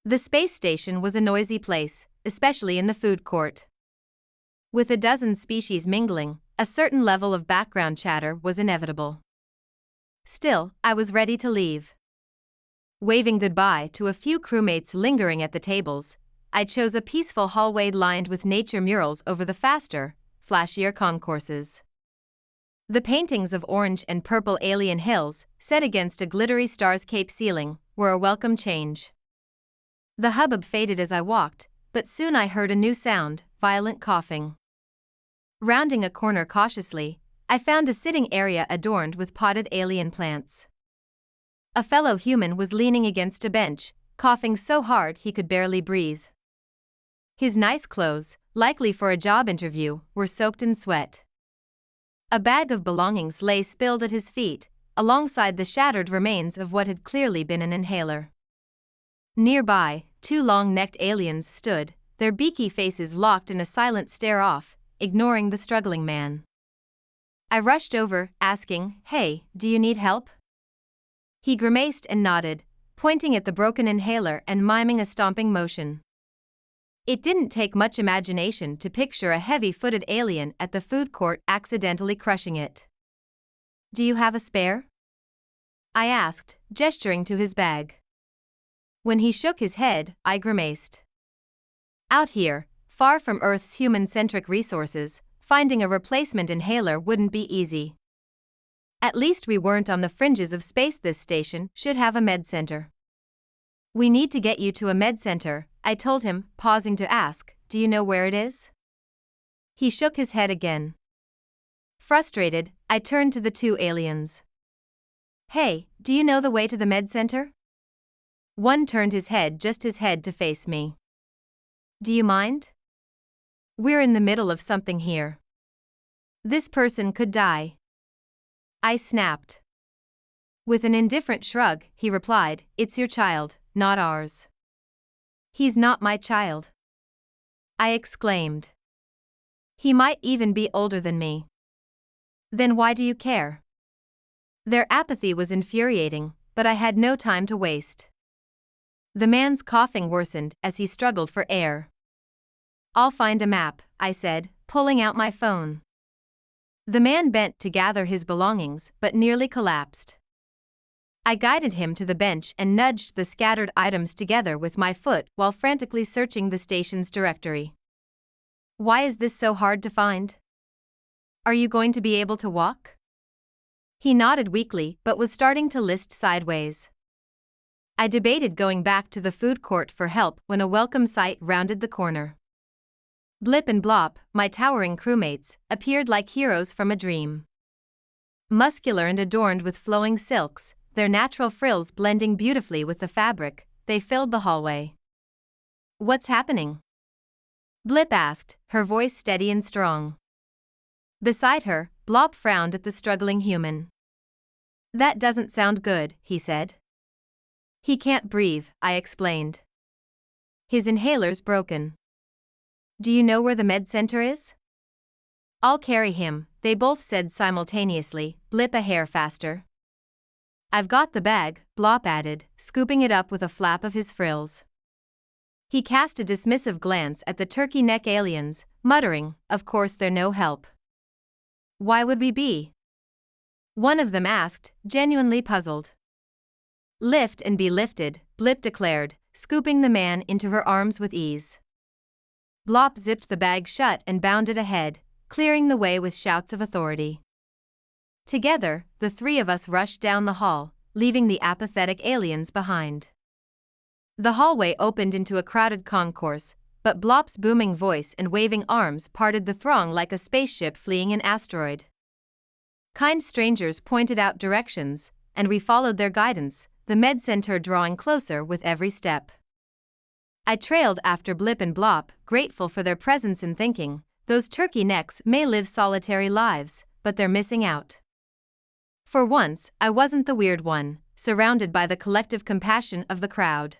The space station was a noisy place, especially in the food court. With a dozen species mingling, a certain level of background chatter was inevitable. Still, I was ready to leave. Waving goodbye to a few crewmates lingering at the tables, I chose a peaceful hallway lined with nature murals over the faster, flashier concourses. The paintings of orange and purple alien hills, set against a glittery stars-capped ceiling, were a welcome change. The hubbub faded as I walked, but soon I heard a new sound, violent coughing. Rounding a corner cautiously, I found a sitting area adorned with potted alien plants. A fellow human was leaning against a bench, coughing so hard he could barely breathe. His nice clothes, likely for a job interview, were soaked in sweat. A bag of belongings lay spilled at his feet, alongside the shattered remains of what had clearly been an inhaler. Nearby, two long-necked aliens stood, their beaky faces locked in a silent stare-off, ignoring the struggling man. I rushed over, asking, "Hey, do you need help?" He grimaced and nodded, pointing at the broken inhaler and miming a stomping motion. It didn't take much imagination to picture a heavy-footed alien at the food court accidentally crushing it. "Do you have a spare?" I asked, gesturing to his bag. When he shook his head, I grimaced. Out here, far from Earth's human-centric resources, finding a replacement inhaler wouldn't be easy. At least we weren't on the fringes of space. This station should have a med center. "We need to get you to a med center," I told him, pausing to ask, "Do you know where it is?" He shook his head again. Frustrated, I turned to the two aliens. "Hey, do you know the way to the med center?" One turned his head to face me. "Do you mind? We're in the middle of something here. This person could die." I snapped. With an indifferent shrug, he replied, "It's your child, not ours." "He's not my child," I exclaimed. "He might even be older than me." "Then why do you care?" Their apathy was infuriating, but I had no time to waste. The man's coughing worsened as he struggled for air. "I'll find a map," I said, pulling out my phone. The man bent to gather his belongings but nearly collapsed. I guided him to the bench and nudged the scattered items together with my foot while frantically searching the station's directory. "Why is this so hard to find? Are you going to be able to walk?" He nodded weakly but was starting to list sideways. I debated going back to the food court for help when a welcome sight rounded the corner. Blip and Blop, my towering crewmates, appeared like heroes from a dream. Muscular and adorned with flowing silks, their natural frills blending beautifully with the fabric, they filled the hallway. "What's happening?" Blip asked, her voice steady and strong. Beside her, Blop frowned at the struggling human. "That doesn't sound good," he said. "He can't breathe," I explained. "His inhaler's broken." "Do you know where the med center is?" "I'll carry him," they both said simultaneously, Blip a hair faster. "I've got the bag," Blop added, scooping it up with a flap of his frills. He cast a dismissive glance at the turkey neck aliens, muttering, "Of course they're no help." "Why would we be?" one of them asked, genuinely puzzled. "Lift and be lifted," Blip declared, scooping the man into her arms with ease. Blop zipped the bag shut and bounded ahead, clearing the way with shouts of authority. Together, the three of us rushed down the hall, leaving the apathetic aliens behind. The hallway opened into a crowded concourse, but Blop's booming voice and waving arms parted the throng like a spaceship fleeing an asteroid. Kind strangers pointed out directions, and we followed their guidance, the med center drawing closer with every step. I trailed after Blip and Blop, grateful for their presence and thinking, those turkey necks may live solitary lives, but they're missing out. For once, I wasn't the weird one, surrounded by the collective compassion of the crowd.